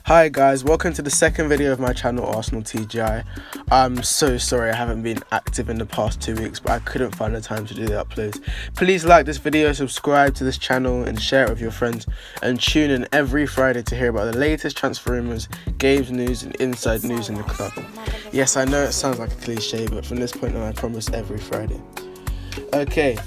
Hi guys, welcome to the second video of my channel, Arsenal TGI. I'm so sorry I haven't been active in the past 2 weeks, but I couldn't find the time to do the uploads. Please like this video, subscribe to this channel and share it with your friends, and tune in every Friday to hear about the latest transfer rumours, games news and inside news in the club. Yes, I know it sounds like a cliche, but from this point on I promise every Friday. Okay.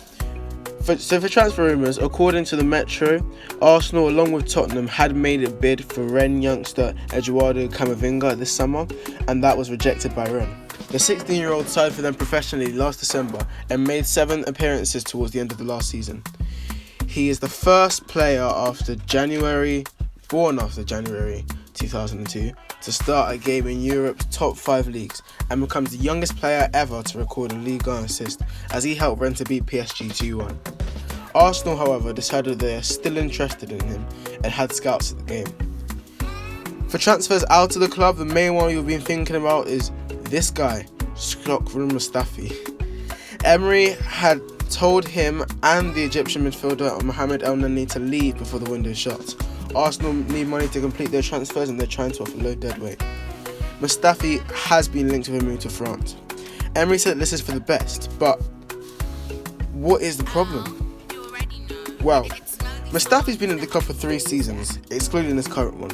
So for transfer rumours, according to the Metro, Arsenal along with Tottenham had made a bid for Rennes youngster Eduardo Camavinga this summer, and that was rejected by Rennes. The 16-year-old signed for them professionally last December and made 7 appearances towards the end of the last season. He is the first player born after January 2002 to start a game in Europe's top 5 leagues, and becomes the youngest player ever to record a Ligue 1 assist, as he helped Rennes to beat PSG 2-1. Arsenal, however, decided they are still interested in him and had scouts at the game. For transfers out of the club, the main one you've been thinking about is this guy, Mustafi. Emery had told him and the Egyptian midfielder Mustafi and Elneny to leave before the window shuts. Arsenal need money to complete their transfers and they're trying to offload deadweight. Mustafi has been linked with a move to France. Emery said this is for the best, but what is the problem? Well, Mustafi's been in the club for 3 seasons, excluding this current one,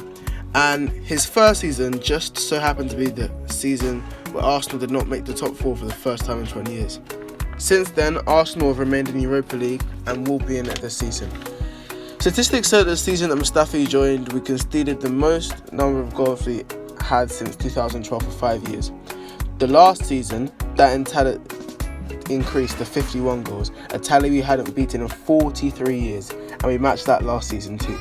and his first season just so happened to be the season where Arsenal did not make the top 4 for the first time in 20 years. Since then, Arsenal have remained in Europa League and will be in it this season. Statistics show that the season that Mustafi joined, we conceded the most number of goals we had since 2012 for 5 years. The last season, that increased to 51 goals, a tally we hadn't beaten in 43 years, and we matched that last season too.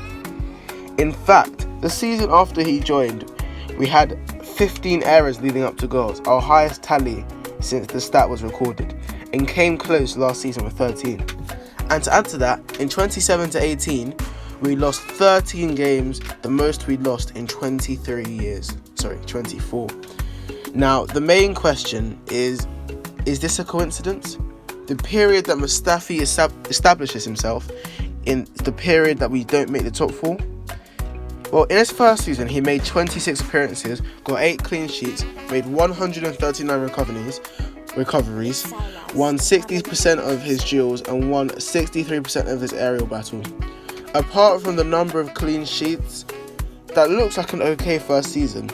In fact, the season after he joined, we had 15 errors leading up to goals, our highest tally since the stat was recorded, and came close last season with 13. And to add to that, in 2017-18, we lost 13 games, the most we'd lost in 24. Now, the main question is this a coincidence? The period that Mustafi establishes himself in the period that we don't make the top 4? Well, in his first season, he made 26 appearances, got 8 clean sheets, made 139 recoveries, won 60% of his duels and won 63% of his aerial battles. Apart from the number of clean sheets, that looks like an okay first season.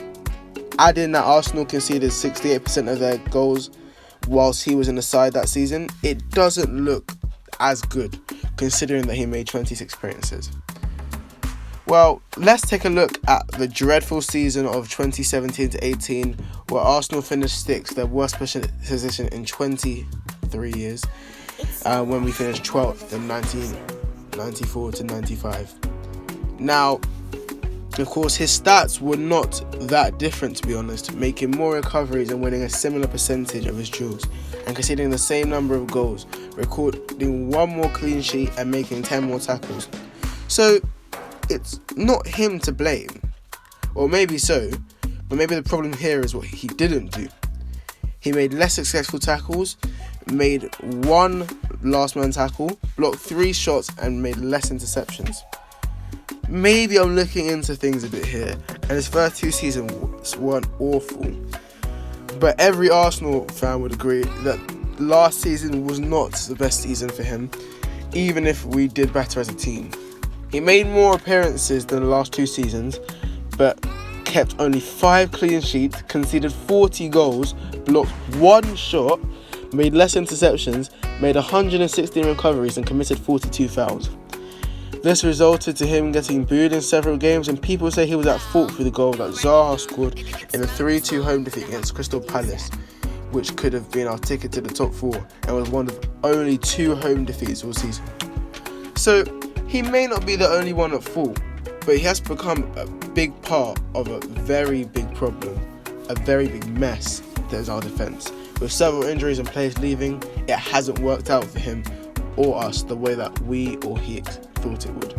Add in that Arsenal conceded 68% of their goals whilst he was in the side that season, it doesn't look as good considering that he made 26 appearances. Well, let's take a look at the dreadful season of 2017-18, where Arsenal finished 6th, their worst position in 23 years, when we finished 12th in 1994-95. Now, of course, his stats were not that different, to be honest, making more recoveries and winning a similar percentage of his duels, and conceding the same number of goals, recording 1 more clean sheet and making 10 more tackles. So, it's not him to blame, or maybe so, but maybe the problem here is what he didn't do. He made less successful tackles, made 1 last man tackle, blocked 3 shots and made less interceptions. Maybe I'm looking into things a bit here, and his first 2 seasons weren't awful, but every Arsenal fan would agree that last season was not the best season for him, even if we did better as a team. He made more appearances than the last 2 seasons, but kept only 5 clean sheets, conceded 40 goals, blocked 1 shot, made less interceptions, made 116 recoveries and committed 42 fouls. This resulted to him getting booed in several games, and people say he was at fault for the goal that Zaha scored in the 3-2 home defeat against Crystal Palace, which could have been our ticket to the top 4 and was one of only 2 home defeats all season. So, he may not be the only one at fault, but he has become a big part of a very big problem, a very big mess that is our defence. With several injuries and players leaving, it hasn't worked out for him or us the way that we or he thought it would.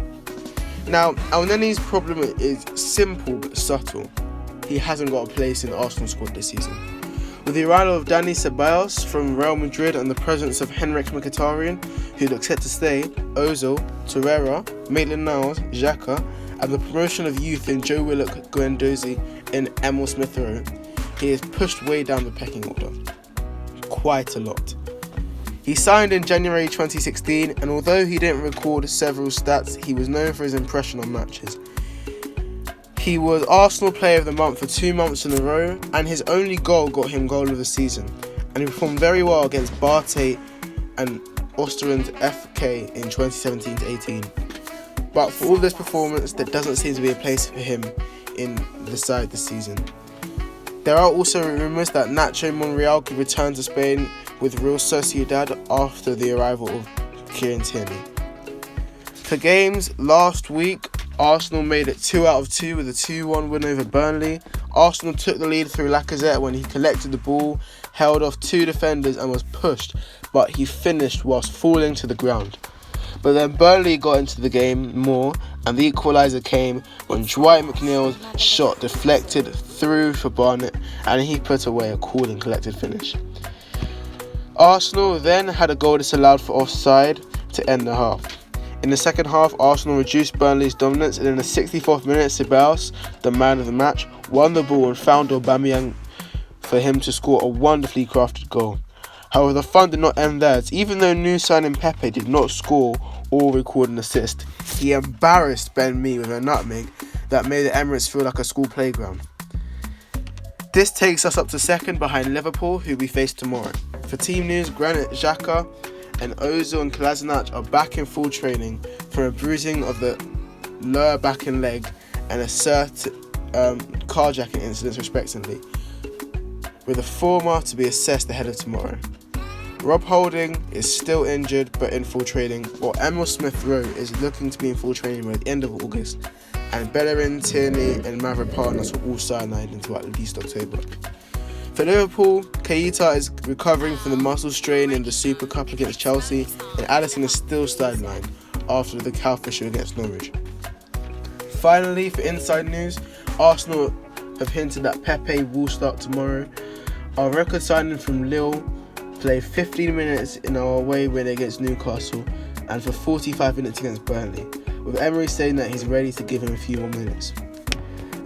Now, Elneny's problem is simple but subtle. He hasn't got a place in the Arsenal squad this season. With the arrival of Dani Ceballos from Real Madrid and the presence of Henrik Mkhitaryan, who looks set to stay, Ozil, Torreira, Maitland-Niles, Xhaka, and the promotion of youth in Joe Willock, Guendouzi and Emil Smith Rowe, he is pushed way down the pecking order. Quite a lot. He signed in January 2016, and although he didn't record several stats, he was known for his impression on matches. He was Arsenal Player of the Month for 2 months in a row, and his only goal got him Goal of the Season. And he performed very well against Bartet and Östersund FK in 2017-18. But for all this performance, there doesn't seem to be a place for him in the side this season. There are also rumours that Nacho Monreal could return to Spain with Real Sociedad after the arrival of Kieran Tierney. For games last week, Arsenal made it 2 out of 2 with a 2-1 win over Burnley. Arsenal took the lead through Lacazette when he collected the ball, held off 2 defenders and was pushed, but he finished whilst falling to the ground. But then Burnley got into the game more, and the equaliser came when Dwight McNeil's shot deflected through for Barnett, and he put away a cool and collected finish. Arsenal then had a goal disallowed for offside to end the half. In the second half, Arsenal reduced Burnley's dominance, and in the 64th minute, Ceballos, the man of the match, won the ball and found Aubameyang for him to score a wonderfully crafted goal. However, the fun did not end there, as even though new signing Pépé did not score or record an assist, he embarrassed Ben Mee with a nutmeg that made the Emirates feel like a school playground. This takes us up to second behind Liverpool, who we face tomorrow. For team news, Granit Xhaka and Ozil and Kolasinac are back in full training from a bruising of the lower back and leg and a carjacking incident respectively, with the former to be assessed ahead of tomorrow. Rob Holding is still injured but in full training, while Emil Smith Rowe is looking to be in full training by the end of August, and Bellerin, Tierney and Mavropanos are all sidelined until at least October. For Liverpool, Keita is recovering from the muscle strain in the Super Cup against Chelsea, and Alisson is still sidelined after the calf issue against Norwich. Finally, for inside news, Arsenal have hinted that Pépé will start tomorrow. Our record signing from Lille played 15 minutes in our away win against Newcastle and for 45 minutes against Burnley, with Emery saying that he's ready to give him a few more minutes.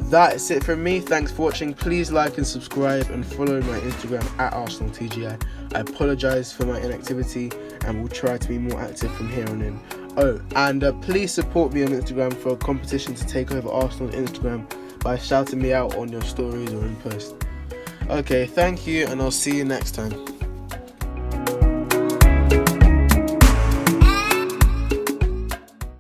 That's it from me. Thanks for watching. Please like and subscribe and follow my Instagram at ArsenalTGI. I apologise for my inactivity and will try to be more active from here on in. Oh, and please support me on Instagram for a competition to take over Arsenal on Instagram by shouting me out on your stories or in post. Okay, thank you, and I'll see you next time.